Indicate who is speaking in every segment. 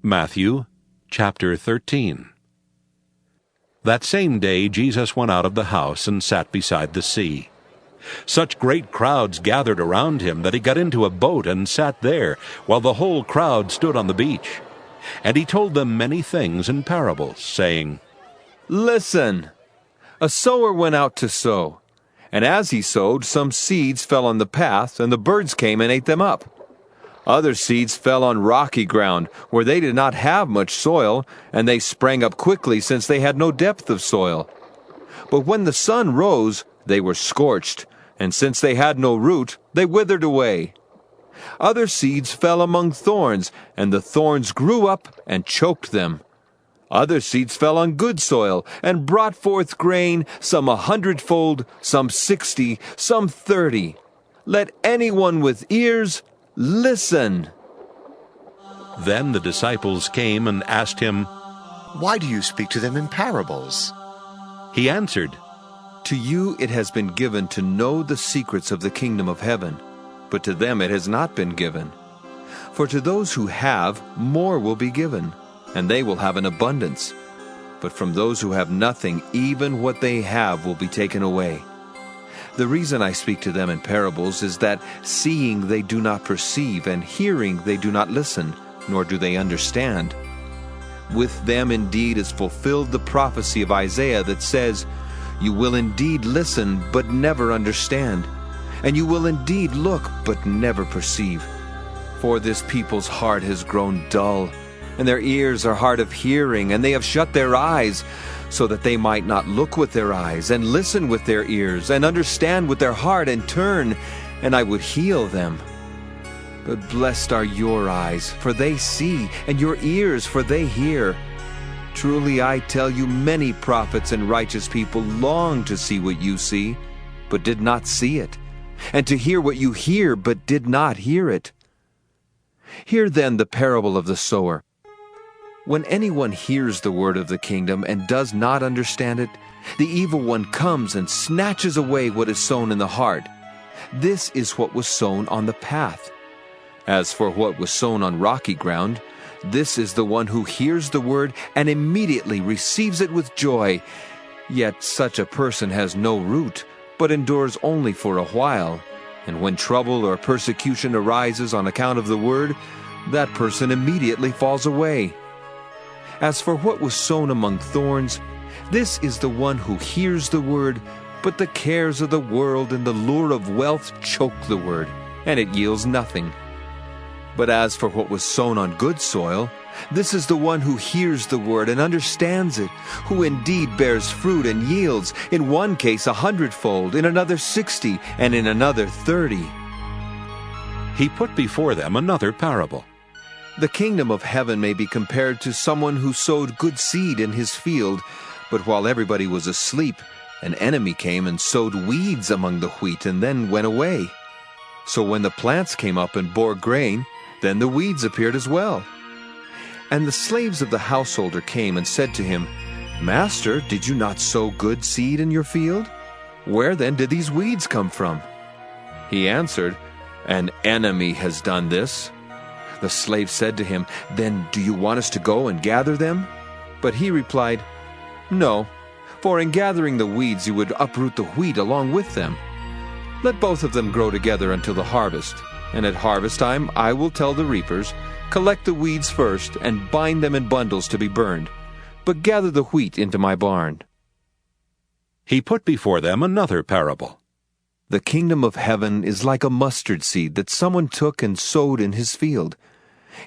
Speaker 1: Matthew chapter 13. That same day Jesus went out of the house and sat beside the sea. Such great crowds gathered around him that he got into a boat and sat there, while the whole crowd stood on the beach. And he told them many things in parables, saying,
Speaker 2: Listen! A sower went out to sow, and as he sowed, some seeds fell on the path, and the birds came and ate them up. Other seeds fell on rocky ground, where they did not have much soil, and they sprang up quickly, since they had no depth of soil. But when the sun rose, they were scorched, and since they had no root, they withered away. Other seeds fell among thorns, and the thorns grew up and choked them. Other seeds fell on good soil, and brought forth grain, some 100-fold, some 60, some 30. Let anyone with ears listen.
Speaker 1: Then the disciples came and asked him,
Speaker 3: Why do you speak to them in parables?
Speaker 1: He answered,
Speaker 2: To you it has been given to know the secrets of the kingdom of heaven, but to them it has not been given. For to those who have, more will be given, and they will have an abundance. But from those who have nothing, even what they have will be taken away. The reason I speak to them in parables is that seeing they do not perceive, and hearing they do not listen, nor do they understand. With them indeed is fulfilled the prophecy of Isaiah that says, You will indeed listen, but never understand, and you will indeed look, but never perceive. For this people's heart has grown dull, and their ears are hard of hearing, and they have shut their eyes, so that they might not look with their eyes, and listen with their ears, and understand with their heart, and turn, and I would heal them. But blessed are your eyes, for they see, and your ears, for they hear. Truly I tell you, many prophets and righteous people longed to see what you see, but did not see it, and to hear what you hear, but did not hear it. Hear then the parable of the sower. When anyone hears the word of the kingdom and does not understand it, the evil one comes and snatches away what is sown in the heart. This is what was sown on the path. As for what was sown on rocky ground, this is the one who hears the word and immediately receives it with joy. Yet such a person has no root, but endures only for a while. And when trouble or persecution arises on account of the word, that person immediately falls away. As for what was sown among thorns, this is the one who hears the word, but the cares of the world and the lure of wealth choke the word, and it yields nothing. But as for what was sown on good soil, this is the one who hears the word and understands it, who indeed bears fruit and yields, in one case 100-fold, in another 60, and in another 30.
Speaker 1: He put before them another parable.
Speaker 2: The kingdom of heaven may be compared to someone who sowed good seed in his field, but while everybody was asleep, an enemy came and sowed weeds among the wheat and then went away. So when the plants came up and bore grain, then the weeds appeared as well. And the slaves of the householder came and said to him, Master, did you not sow good seed in your field? Where then did these weeds come from? He answered, An enemy has done this. The slave said to him, Then do you want us to go and gather them? But he replied, No, for in gathering the weeds you would uproot the wheat along with them. Let both of them grow together until the harvest, and at harvest time I will tell the reapers, Collect the weeds first, and bind them in bundles to be burned, but gather the wheat into my barn.
Speaker 1: He put before them another parable.
Speaker 2: The kingdom of heaven is like a mustard seed that someone took and sowed in his field.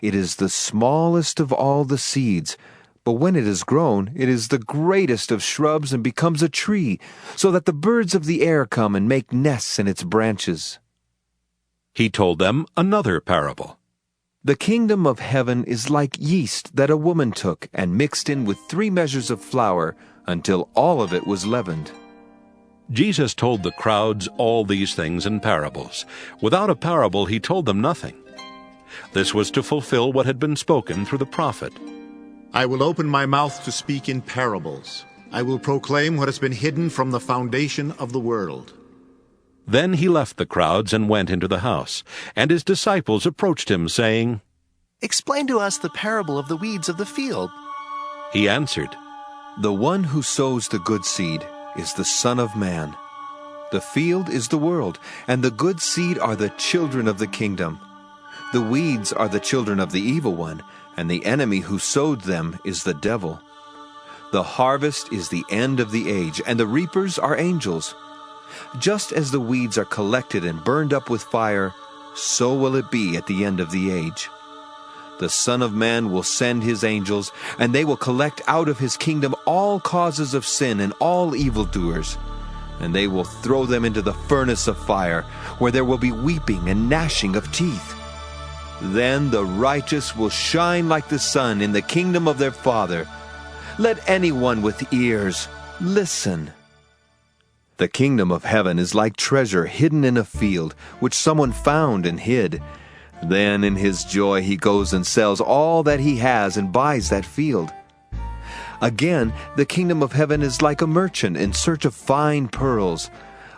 Speaker 2: It is the smallest of all the seeds, but when it is grown, it is the greatest of shrubs and becomes a tree, so that the birds of the air come and make nests in its branches.
Speaker 1: He told them another parable.
Speaker 2: The kingdom of heaven is like yeast that a woman took and mixed in with 3 measures of flour until all of it was leavened.
Speaker 1: Jesus told the crowds all these things in parables. Without a parable he told them nothing. This was to fulfill what had been spoken through the prophet.
Speaker 3: I will open my mouth to speak in parables. I will proclaim what has been hidden from the foundation of the world.
Speaker 1: Then he left the crowds and went into the house, and his disciples approached him, saying,
Speaker 4: Explain to us the parable of the weeds of the field."
Speaker 1: He answered,
Speaker 2: The one who sows the good seed is the Son of Man. The field is the world, and the good seed are the children of the kingdom. The weeds are the children of the evil one, and the enemy who sowed them is the devil. The harvest is the end of the age, and the reapers are angels. Just as the weeds are collected and burned up with fire, so will it be at the end of the age. The Son of Man will send his angels, and they will collect out of his kingdom all causes of sin and all evildoers, and they will throw them into the furnace of fire, where there will be weeping and gnashing of teeth. Then the righteous will shine like the sun in the kingdom of their Father. Let anyone with ears listen. The kingdom of heaven is like treasure hidden in a field, which someone found and hid. Then in his joy he goes and sells all that he has and buys that field. Again, the kingdom of heaven is like a merchant in search of fine pearls.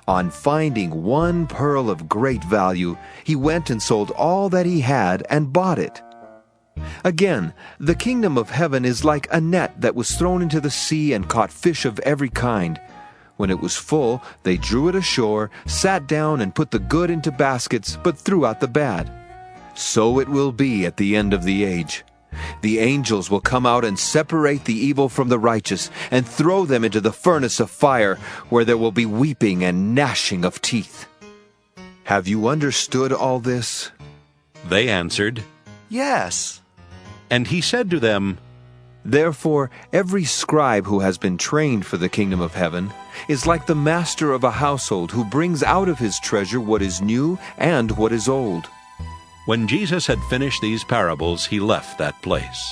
Speaker 2: On finding one pearl of great value, he went and sold all that he had and bought it. Again, the kingdom of heaven is like a net that was thrown into the sea and caught fish of every kind. When it was full, they drew it ashore, sat down and put the good into baskets, but threw out the bad. So it will be at the end of the age. The angels will come out and separate the evil from the righteous, and throw them into the furnace of fire, where there will be weeping and gnashing of teeth. Have you understood all this?
Speaker 1: They answered,
Speaker 4: "Yes."
Speaker 1: And he said to them,
Speaker 2: Therefore, every scribe who has been trained for the kingdom of heaven is like the master of a household who brings out of his treasure what is new and what is old.
Speaker 1: When Jesus had finished these parables, he left that place.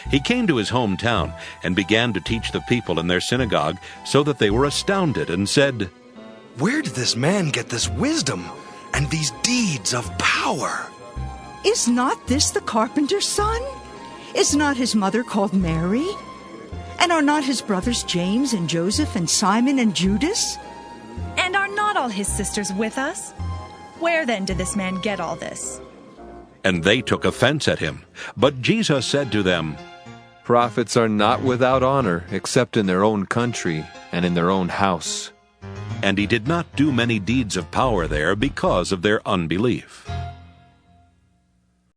Speaker 1: He came to his hometown and began to teach the people in their synagogue, so that they were astounded and said,
Speaker 5: "Where did this man get this wisdom and these deeds of power?
Speaker 6: Is not this the carpenter's son? Is not his mother called Mary? And are not his brothers James and Joseph and Simon and Judas?
Speaker 7: And are not all his sisters with us? Where then did this man get all this?"
Speaker 1: And they took offense at him. But Jesus said to them,
Speaker 2: Prophets are not without honor, except in their own country and in their own house.
Speaker 1: And he did not do many deeds of power there because of their unbelief.